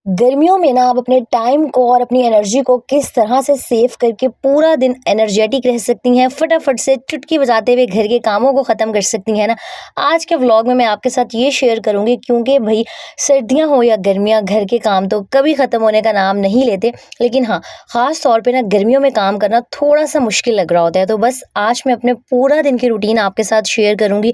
गर्मियों में ना आप अपने टाइम को और अपनी एनर्जी को किस तरह से सेव करके पूरा दिन एनर्जेटिक रह सकती हैं, फटाफट से चुटकी बजाते हुए घर के कामों को ख़त्म कर सकती हैं ना। आज के व्लॉग में मैं आपके साथ ये शेयर करूँगी क्योंकि भई सर्दियाँ हो या गर्मियाँ, घर के काम तो कभी ख़त्म होने का नाम नहीं लेते। लेकिन हाँ, ख़ास तौर पे ना गर्मियों में काम करना थोड़ा-सा मुश्किल लग रहा होता है। तो बस आज मैं अपने पूरा दिन की रूटीन आपके साथ शेयर करूँगी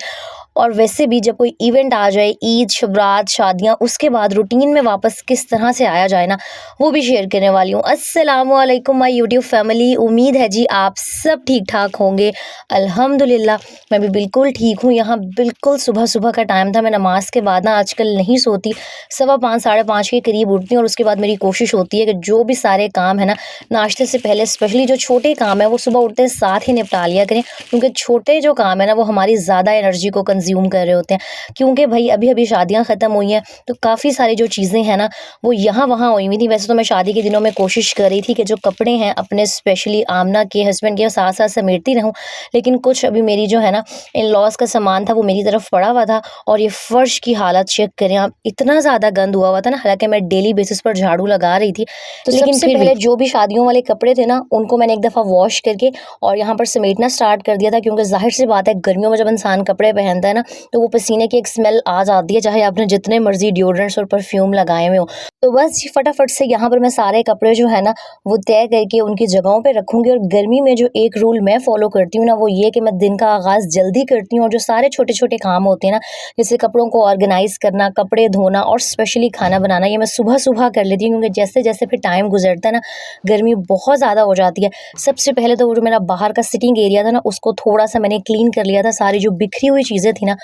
और वैसे भी जब कोई इवेंट आ जाए, ईद, शब-रात, शादियाँ, उसके बाद रूटीन में वापस किस तरह से आया जाए ना, वो भी शेयर करने वाली हूँ। अस्सलामुअलैकुम माय यूट्यूब फैमिली, उम्मीद है जी आप सब ठीक-ठाक होंगे। अल्हम्दुलिल्लाह मैं भी बिल्कुल ठीक हूँ। यहाँ बिल्कुल सुबह-सुबह का टाइम था, मैं नमाज़ के बाद ना आजकल नहीं सोती, 5:15 साढ़े 5 के करीब उठती हूँ और उसके बाद मेरी कोशिश होती है कि जो भी सारे काम है ना, नाश्ते से पहले स्पेशली जो छोटे काम हैं, वो सुबह उठते साथ ही निपटा लिया करें क्योंकि छोटे जो काम है ना, वो हमारी ज़्यादा एनर्जी को कंज्यूम कर रहे होते हैं। क्योंकि भई अभी-अभी शादियाँ ख़त्म हुई हैं, तो काफ़ी सारी जो चीज़ें हैं ना, वो यहाँ-वहाँ हुई हुई थी। वैसे तो मैं शादी के दिनों में कोशिश कर रही थी कि जो कपड़े हैं अपने स्पेशली आमना के हस्बैंड के साथ-साथ समेटती रहूँ, लेकिन कुछ अभी मेरी जो है ना इन-लॉज़ का सामान था, वो मेरी तरफ पड़ा हुआ था और ये फ़र्श की हालत चेक करें आप, इतना ज़्यादा गंद हुआ हुआ था ना, हालाँकि मैं डेली बेसिस पर झाड़ू लगा रही थी। तो लेकिन सबसे पहले जो भी शादियों वाले कपड़े थे ना, उनको मैंने एक दफ़ा वॉश करके और यहाँ पर समेटना स्टार्ट कर दिया था क्योंकि ज़ाहिर-सी बात है गर्मियों में जब इंसान कपड़े पहनता है ना, तो वो पसीने की एक स्मेल आ जाती है, चाहे आपने जितने मर्ज़ी डिओड्रेंट्स और परफ्यूम लगाए हुए हों। तो बस फटाफट से यहाँ पर मैं सारे कपड़े जो है ना, वो तय करके उनकी जगहों पे रखूँगी और गर्मी में जो एक रूल मैं फ़ॉलो करती हूँ ना, वो ये कि मैं दिन का आगाज़ जल्दी करती हूँ और जो सारे छोटे-छोटे काम होते हैं ना, जैसे कपड़ों को ऑर्गेनाइज़ करना, कपड़े धोना और स्पेशली खाना बनाना, ये मैं सुबह-सुबह कर लेती हूँ क्योंकि जैसे-जैसे फिर टाइम गुज़रता है ना, गर्मी बहुत ज़्यादा हो जाती है। सबसे पहले तो वो जो मेरा बाहर का सिटिंग एरिया था ना, उसको थोड़ा-सा मैंने क्लीन कर लिया था, सारी जो बिखरी हुई चीज़ें थी ना,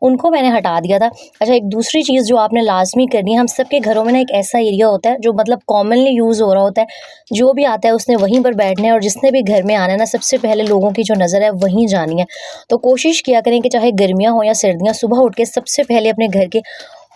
उनको मैंने हटा दिया था। अच्छा, एक दूसरी चीज़ जो आपने लाज़मी करनी है, हम सबके घरों में ना एक ऐसा एरिया होता है जो मतलब कॉमनली यूज़ हो रहा होता है। जो भी आता है उसने वहीं पर बैठना है और जिसने भी घर में आना है ना, सबसे पहले लोगों की जो नज़र है वहीं जानी है। तो कोशिश किया करें कि चाहे गर्मियाँ हो या सर्दियाँ, सुबह उठ के सबसे पहले अपने घर के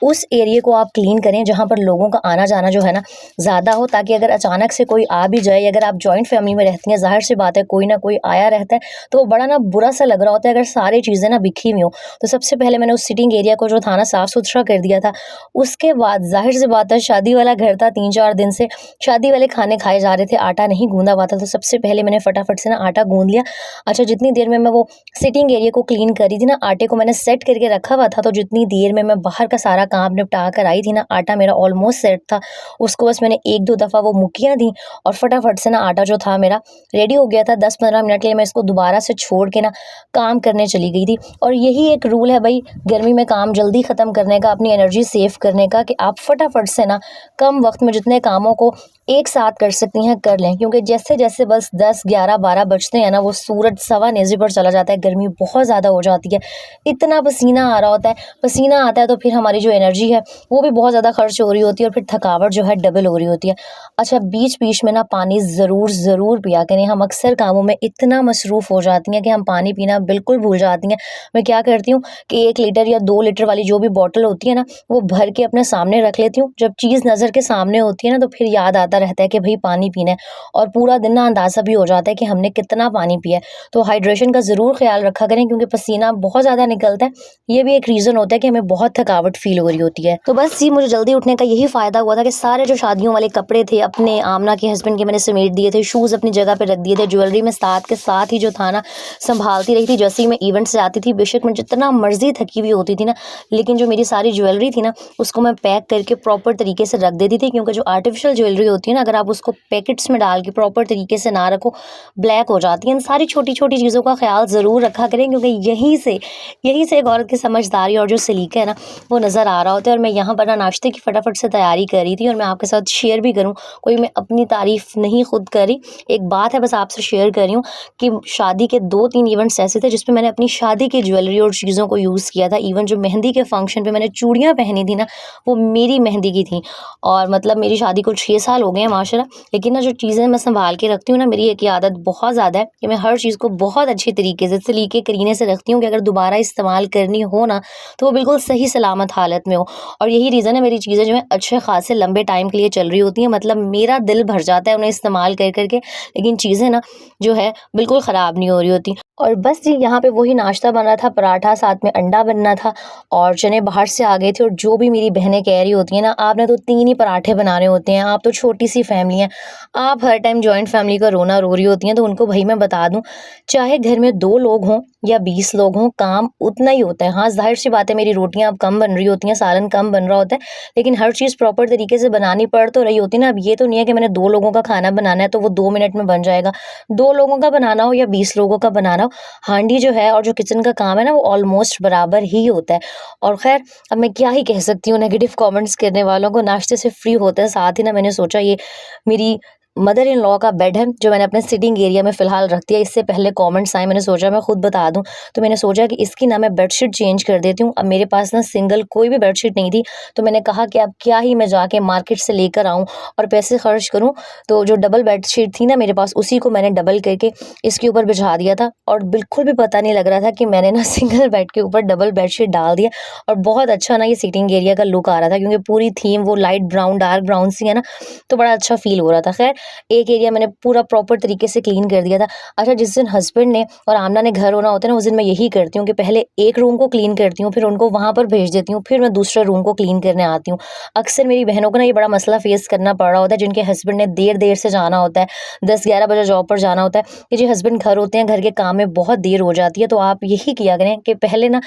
उस एरिया को आप क्लीन करें जहाँ पर लोगों का आना-जाना जो है ना ज़्यादा हो, ताकि अगर अचानक से कोई आ भी जाए, अगर आप जॉइंट फैमिली में रहती हैं, ज़ाहिर-सी बात है कोई ना कोई आया रहता है, तो वो बड़ा ना बुरा-सा लग रहा होता है अगर सारी चीज़ें ना बिखरी हुई हों। तो सबसे पहले मैंने उस सिटिंग एरिया को जो था ना साफ़-सुथरा कर दिया था। उसके बाद ज़ाहिर-सी बात है शादी वाला घर था, 3-4 दिन से शादी वाले खाने खाए जा रहे थे, आटा नहीं गूँधा हुआ था, तो सबसे पहले मैंने फटाफट से ना आटा गूँध लिया। अच्छा, जितनी देर में मैं वो सिटिंग एरिया को क्लीन कर रही थी ना, आटे को मैंने सेट करके रखा हुआ था, तो जितनी देर में मैं बाहर का सारा काम निपटा कर आई थी ना, आटा मेरा ऑलमोस्ट सेट था। उसको बस मैंने 1-2 दफ़ा वो मुक्कियाँ दी और फटाफट से ना आटा जो था मेरा रेडी हो गया था। 10-15 मिनट के लिए मैं इसको दोबारा से छोड़ के ना काम करने चली गई थी। और यही एक रूल है भई गर्मी में काम जल्दी ख़त्म करने का, अपनी एनर्जी सेव करने का, कि आप फटाफट से ना कम वक़्त में जितने कामों को एक साथ कर सकती हैं कर लें, क्योंकि जैसे-जैसे बस 10, 11, 12 बजते हैं ना, वो सूरज सवा नेज़े पर चला जाता है, गर्मी बहुत ज़्यादा हो जाती है। इतना पसीना आ रहा होता है, पसीना आता है तो फिर हमारी जो एनर्जी है वो भी बहुत ज़्यादा खर्च हो रही होती है और फिर थकावट जो है डबल हो रही होती है। अच्छा, बीच-बीच में ना पानी ज़रूर पिया करें। हम अक्सर कामों में इतना मसरूफ़ हो जाती हैं कि हम पानी पीना बिल्कुल भूल जाती हैं। मैं क्या करती हूँ कि 1 लीटर या 2 लीटर वाली जो भी बॉटल होती है ना, वो भर के अपने सामने रख लेती हूँ। जब चीज़ नज़र के सामने होती है ना, तो फिर याद आता रहता है कि भई पानी पीना है और पूरा दिन ना अंदाज़ा भी हो जाता है कि हमने कितना पानी पिया है। तो हाइड्रेशन का ज़रूर ख़्याल रखा करें क्योंकि पसीना बहुत ज़्यादा निकलता है। ये भी एक रीज़न होता है कि हमें बहुत थकावट फ़ील हो रही होती है। तो बस जी, मुझे जल्दी उठने का यही फ़ायदा हुआ था कि सारे जो शादियों वाले कपड़े थे अपने आमना के हस्बैंड के मैंने समेट दिए थे, शूज़ अपनी जगह पे रख दिए थे, ज्वेलरी में साथ के साथ ही जो था ना सँभालती रही थी। जैसे ही मैं इवेंट से आती थी, बेशक मैं जितना मर्ज़ी थकी हुई होती थी ना, लेकिन जो मेरी सारी ज्वेलरी थी ना, उसको मैं पैक करके प्रॉपर तरीके से रख देती थी क्योंकि जो आर्टिफ़िशियल ज्वेलरी होती है ना, अगर आप उसको पैकेट्स में डाल के प्रॉपर तरीके से ना रखो, ब्लैक हो जाती है। इन सारी छोटी-छोटी चीज़ों का ख़्याल ज़रूर रखा करें क्योंकि यहीं से एक औरत की समझदारी और जो सलीका है ना, वो नज़र आ रहा होता है। और मैं यहाँ पर ना नाश्ते की फटाफट से तैयारी कर रही थी और मैं आपके साथ शेयर भी करूँ, कोई मैं अपनी तारीफ़ नहीं खुद कर रही, एक बात है बस आपसे शेयर कर रही हूँ कि शादी के 2-3 इवेंट्स ऐसे थे जिसमें मैंने अपनी शादी की ज्वेलरी और चीज़ों को यूज़ किया था। इवन जो मेहंदी के फंक्शन पे मैंने चूड़ियाँ पहनी थी ना, वो मेरी मेहंदी की थी और मतलब मेरी शादी को 6 साल हो गए हैं माशाल्लाह। लेकिन ना जो चीज़ें मैं सँभाल के रखती हूँ ना, मेरी एक ये आदत बहुत ज़्यादा है कि मैं हर चीज़ को बहुत अच्छे तरीके से सलीके करीने से रखती हूँ कि अगर दोबारा इस्तेमाल करनी हो ना, तो वो बिल्कुल सही सलामत हालत हालत में हो। और यही रीज़न है मेरी चीज़ें जो हैं अच्छे खासे लंबे टाइम के लिए चल रही होती हैं, मतलब मेरा दिल भर जाता है उन्हें इस्तेमाल कर के, लेकिन चीज़ें ना जो है बिल्कुल ख़राब नहीं हो रही होती। और बस जी यहाँ पे वही नाश्ता बन रहा था, पराठा साथ में अंडा बनना था और चने बाहर से आ गए थे। और जो भी मेरी बहनें कह रही होती हैं ना, आपने तो 3 ही पराठे बनाने होते हैं, आप तो छोटी-सी फैमिली है, आप हर टाइम जॉइंट फैमिली का रोना रो रही होती हैं। तो उनको भई मैं बता दूँ, चाहे घर में 2 लोग हों या 20 लोग हों, काम उतना ही होता है। हाँ, ज़ाहिर-सी बात है मेरी रोटियाँ अब कम बन रही होती हैं, सालन कम बन रहा होता है, लेकिन हर चीज़ प्रॉपर तरीके से बनानी पड़ तो रही होती है ना। अब ये तो नहीं है कि मैंने 2 लोगों का खाना बनाना है तो वो 2 मिनट में बन जाएगा। 2 लोगों का बनाना हो या 20 लोगों का बनाना हो, हांडी जो है और जो किचन का काम है ना, वो ऑलमोस्ट बराबर ही होता है। और ख़ैर अब मैं क्या ही कह सकती हूँ नेगेटिव कमेंट्स करने वालों को। नाश्ते से फ्री होते हैं, साथ ही ना मैंने सोचा ये मेरी मदर इन लॉ का बेड है जो मैंने अपने सिटिंग एरिया में फ़िलहाल रख दिया। इससे पहले कमेंट्स आए, मैंने सोचा मैं खुद बता दूँ, तो मैंने सोचा कि इसकी ना मैं बेडशीट चेंज कर देती हूँ। अब मेरे पास ना सिंगल कोई भी बेडशीट नहीं थी, तो मैंने कहा कि अब क्या ही मैं जाके मार्केट से लेकर आऊँ और पैसे खर्च करूँ। तो जो डबल बेडशीट थी ना मेरे पास, उसी को मैंने डबल करके इसके ऊपर बिछा दिया था और बिल्कुल भी पता नहीं लग रहा था कि मैंने ना सिंगल बेड के ऊपर डबल बेडशीट डाल दिया। और बहुत अच्छा ना ये सिटिंग एरिया का लुक आ रहा था, क्योंकि पूरी थीम वो लाइट ब्राउन डार्क ब्राउन सी है ना, तो बड़ा अच्छा फ़ील हो रहा था। ख़ैर एक एरिया मैंने पूरा प्रॉपर तरीके से क्लीन कर दिया था। अच्छा, जिस दिन हस्बैंड ने और आमना ने घर होना होता है ना, उस दिन मैं यही करती हूँ कि पहले एक रूम को क्लीन करती हूँ, फिर उनको वहाँ पर भेज देती हूँ, फिर मैं दूसरे रूम को क्लीन करने आती हूँ। अक्सर मेरी बहनों को ना ये बड़ा मसला फ़ेस करना पड़ रहा होता है, जिनके हस्बैंड ने देर-देर से जाना होता है, 10-11 बजे जॉब पर जाना होता है, कि जी हस्बैंड घर होते हैं, घर के काम में बहुत देर हो जाती है। तो आप यही किया करें कि पहले ना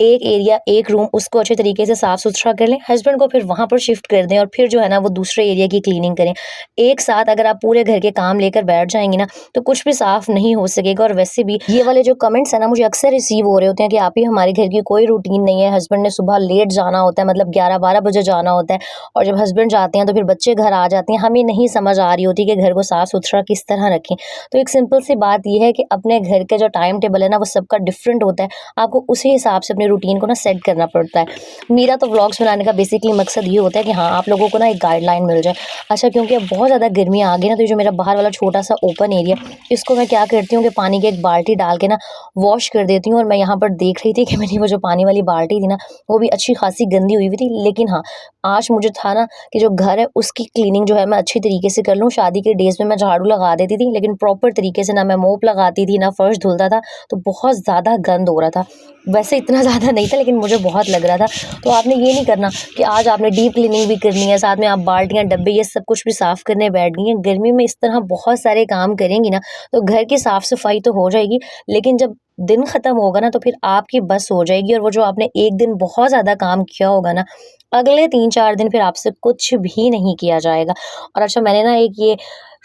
एक एरिया, एक रूम उसको अच्छे तरीके से साफ-सुथरा कर लें, हस्बैंड को फिर वहाँ पर शिफ्ट कर दें और फिर जो है ना वो दूसरे एरिया की क्लीनिंग करें। एक साथ अगर आप पूरे घर के काम लेकर बैठ जाएँगी ना, तो कुछ भी साफ नहीं हो सकेगा। और वैसे भी ये वाले जो कमेंट्स हैं ना, मुझे अक्सर रिसीव हो रहे होते हैं कि आप ही हमारे घर की कोई रूटीन नहीं है, हस्बैंड ने सुबह लेट जाना होता है, मतलब 11-12 बजे जाना होता है, और जब हस्बैंड जाते हैं तो फिर बच्चे घर आ जाते हैं, हमें नहीं समझ आ रही होती कि घर को साफ-सुथरा किस तरह रखें। तो एक सिंपल सी बात ये है कि अपने घर का जो टाइम टेबल है ना, वो सबका डिफरेंट होता है, आपको उसी हिसाब से अपनी रूटीन को ना सेट करना पड़ता है। मेरा तो व्लॉग्स बनाने का बेसिकली मकसद ये होता है कि हाँ, आप लोगों को ना एक गाइडलाइन मिल जाए। अच्छा, क्योंकि अब बहुत ज़्यादा गर्मियाँ आ गई ना, तो ये जो मेरा बाहर वाला छोटा-सा ओपन एरिया, इसको मैं क्या करती हूँ कि पानी की एक बाल्टी डाल के ना वॉश कर देती हूँ। और मैं यहाँ पर देख रही थी कि मेरी वो जो पानी वाली बाल्टी थी ना, वो भी अच्छी खासी गंदी हुई हुई थी। लेकिन हाँ, आज मुझे था ना कि जो घर है उसकी क्लीनिंग जो है मैं अच्छी तरीके से कर लूँ। शादी के डेज़ में मैं झाड़ू लगा देती थी, लेकिन प्रॉपर तरीके से ना मैं मोप लगाती थी, ना फर्श धुलता था, तो बहुत ज़्यादा गंद हो रहा था। वैसे इतना ज़्यादा नहीं था, लेकिन मुझे बहुत लग रहा था। तो आपने ये नहीं करना कि आज आपने डीप क्लीनिंग भी करनी है, साथ में आप बाल्टियाँ, डब्बे ये सब कुछ भी साफ़ करने बैठ गई हैं। गर्मी में इस तरह बहुत सारे काम करेंगी ना, तो घर की साफ़-सफ़ाई तो हो जाएगी, लेकिन जब दिन ख़त्म होगा ना, तो फिर आपकी बस हो जाएगी। और वो जो आपने एक दिन बहुत ज़्यादा काम किया होगा ना, अगले 3-4 दिन फिर आपसे कुछ भी नहीं किया जाएगा। और अच्छा, मैंने ना एक ये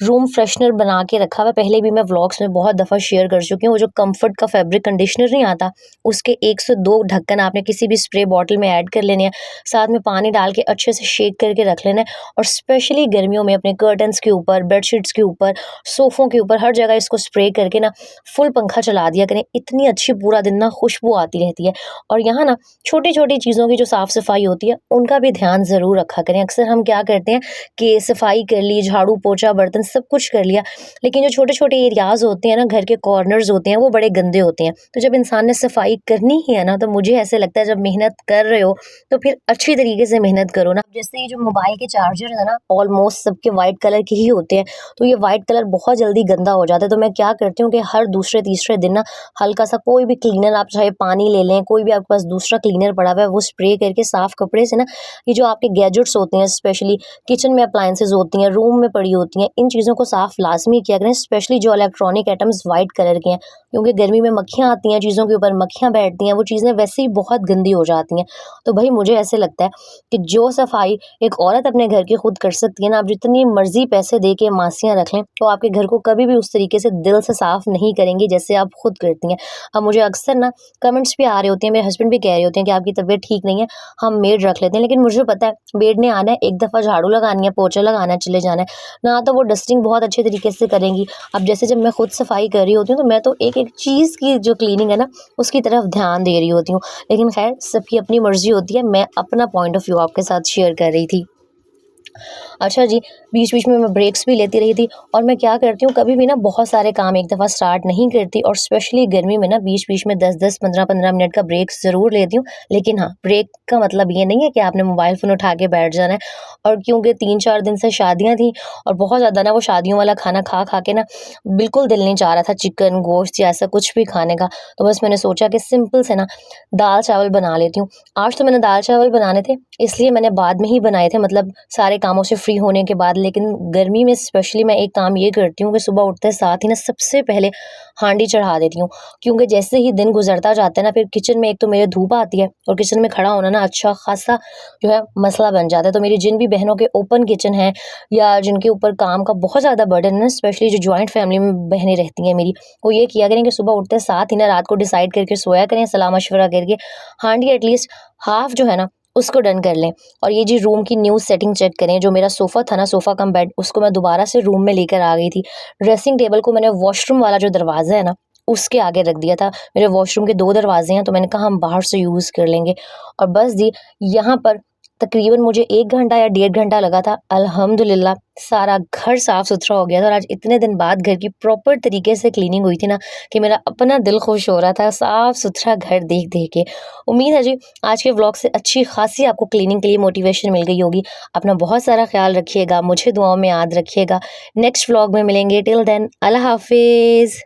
रूम फ्रेशनर बना के रखा हुआ है, पहले भी मैं व्लॉग्स में बहुत दफ़ा शेयर कर चुकी हूँ। वो जो कम्फर्ट का फैब्रिक कंडीशनर नहीं आता, उसके 1 से 2 ढक्कन आपने किसी भी स्प्रे बॉटल में ऐड कर लेने हैं, साथ में पानी डाल के अच्छे से शेक करके रख लेना है। और स्पेशली गर्मियों में अपने कर्टन्स के ऊपर, बेडशीट्स के ऊपर, सोफ़ों के ऊपर, हर जगह इसको स्प्रे करके ना फुल पंखा चला दिया करें। इतनी अच्छी पूरा दिन ना खुशबू आती रहती है। और यहाँ ना छोटी-छोटी चीज़ों की जो साफ़-सफ़ाई होती है, उनका भी ध्यान ज़रूर रखा करें। अक्सर हम क्या करते हैं कि सफाई कर ली, झाड़ू, पोछा, बर्तन सब कुछ कर लिया, लेकिन जो छोटे-छोटे एरियाज़ होते हैं ना, घर के कॉर्नर्स होते हैं, वो बड़े गंदे होते हैं। तो जब इंसान ने सफाई करनी ही है ना, तो मुझे ऐसे लगता है जब मेहनत कर रहे हो, तो फिर अच्छी तरीके से मेहनत करो ना। जैसे ये जो मोबाइल के चार्जर है ना, ऑलमोस्ट सबके वाइट कलर के ही होते हैं, तो ये वाइट कलर बहुत जल्दी गंदा हो जाता है। तो मैं क्या करती हूँ कि हर दूसरे-तीसरे दिन ना हल्का-सा कोई भी क्लीनर, आप चाहे पानी ले लें, कोई भी आपके पास दूसरा क्लीनर पड़ा हुआ है, वो स्प्रे करके साफ कपड़े से ना, ये जो आपके गैजेट्स होते हैं, स्पेशली किचन में अप्लायंसेस होती हैं, रूम में पड़ी होती हैं, इन चीज़ों को साफ लाज़मी किया करें, स्पेशली जो इलेक्ट्रॉनिक आइटम्स वाइट कलर के हैं, क्योंकि गर्मी में मक्खियाँ आती हैं, चीज़ों के ऊपर मक्खियाँ बैठती हैं, वो चीज़ें वैसे ही बहुत गंदी हो जाती हैं। तो भई मुझे ऐसे लगता है कि जो सफाई एक औरत अपने घर की खुद कर सकती है ना, आप जितनी मर्ज़ी पैसे दे के मासियाँ रख लें, तो आपके घर को कभी भी उस तरीके से दिल से साफ नहीं करेंगी जैसे आप खुद करती हैं। अब मुझे अक्सर ना कमेंट्स भी आ रहे होते हैं, मेरे हस्बैंड भी कह रहे होते हैं कि आपकी तबीयत ठीक नहीं है, हम मेड रख लेते हैं। लेकिन मुझे पता है मेड ने आना है, एक दफ़ा झाड़ू लगानी है, पोछा लगाना है, चले जाना है। ना तो वो डस्टिंग बहुत अच्छे तरीके से करेंगी। अब जैसे जब मैं खुद सफाई कर रही होती हूँ, तो मैं तो एक-एक चीज़ की जो क्लीनिंग है ना, उसकी तरफ ध्यान दे रही होती हूँ। लेकिन ख़ैर सबकी अपनी मर्ज़ी होती है, मैं अपना पॉइंट ऑफ व्यू आपके साथ शेयर कर रही थी। अच्छा जी, बीच-बीच में मैं ब्रेक्स भी लेती रही थी और मैं क्या करती हूँ कभी भी ना बहुत सारे काम एक दफ़ा स्टार्ट नहीं करती और स्पेशली गर्मी में ना बीच-बीच में 10-10 15-15 मिनट का ब्रेक ज़रूर लेती हूँ। लेकिन हाँ, ब्रेक का मतलब ये नहीं है कि आपने मोबाइल फ़ोन उठा के बैठ जाना है। और क्योंकि 3-4 दिन से शादियाँ थी और बहुत ज़्यादा ना वो शादियों वाला खाना खा-खा के ना बिल्कुल दिल नहीं चाह रहा था चिकन, गोश्त या ऐसा कुछ भी खाने का। तो बस मैंने सोचा कि सिंपल से ना दाल-चावल बना लेती हूँ। आज तो मैंने दाल-चावल बनाने थे, इसलिए मैंने बाद में ही बनाए थे, मतलब सारे कामों से फ्री होने के बाद। लेकिन गर्मी में स्पेशली मैं एक काम ये करती हूँ कि सुबह उठते साथ ही ना सबसे पहले हांडी चढ़ा देती हूँ, क्योंकि जैसे ही दिन गुजरता जाता है ना फिर किचन में एक तो मेरे धूप आती है और किचन में खड़ा होना ना अच्छा खासा जो है मसला बन जाता है। तो मेरी जिन भी बहनों के ओपन किचन है या जिनके ऊपर काम का बहुत ज़्यादा बर्डन है ना, स्पेशली जो जॉइंट फैमिली में बहनें रहती हैं मेरी, वो ये किया करें कि सुबह उठते साथ ही ना रात को डिसाइड करके सोया करें सलाह मशवरा करके हांडी एटलीस्ट हाफ जो है ना उसको डन कर लें। और ये जी रूम की न्यू सेटिंग चेक करें, जो मेरा सोफ़ा था ना, सोफ़ा कम बेड, उसको मैं दोबारा से रूम में लेकर आ गई थी। ड्रेसिंग टेबल को मैंने वॉशरूम वाला जो दरवाज़ा है ना उसके आगे रख दिया था। मेरे वॉशरूम के 2 दरवाज़े हैं, तो मैंने कहा हम बाहर से यूज़ कर लेंगे। और बस जी, यहाँ पर तकरीबन मुझे 1 घंटा या डेढ़ घंटा लगा था। अल्हम्दुलिल्लाह सारा घर साफ-सुथरा हो गया था और आज इतने दिन बाद घर की प्रॉपर तरीके से क्लीनिंग हुई थी ना कि मेरा अपना दिल खुश हो रहा था साफ-सुथरा घर देख-देख के। उम्मीद है जी आज के व्लॉग से अच्छी खासी आपको क्लीनिंग के लिए मोटिवेशन मिल गई होगी। अपना बहुत सारा ख्याल रखिएगा, मुझे दुआओं में याद रखिएगा। नेक्स्ट व्लॉग में मिलेंगे, टिल देन अल्लाह हाफ़िज़।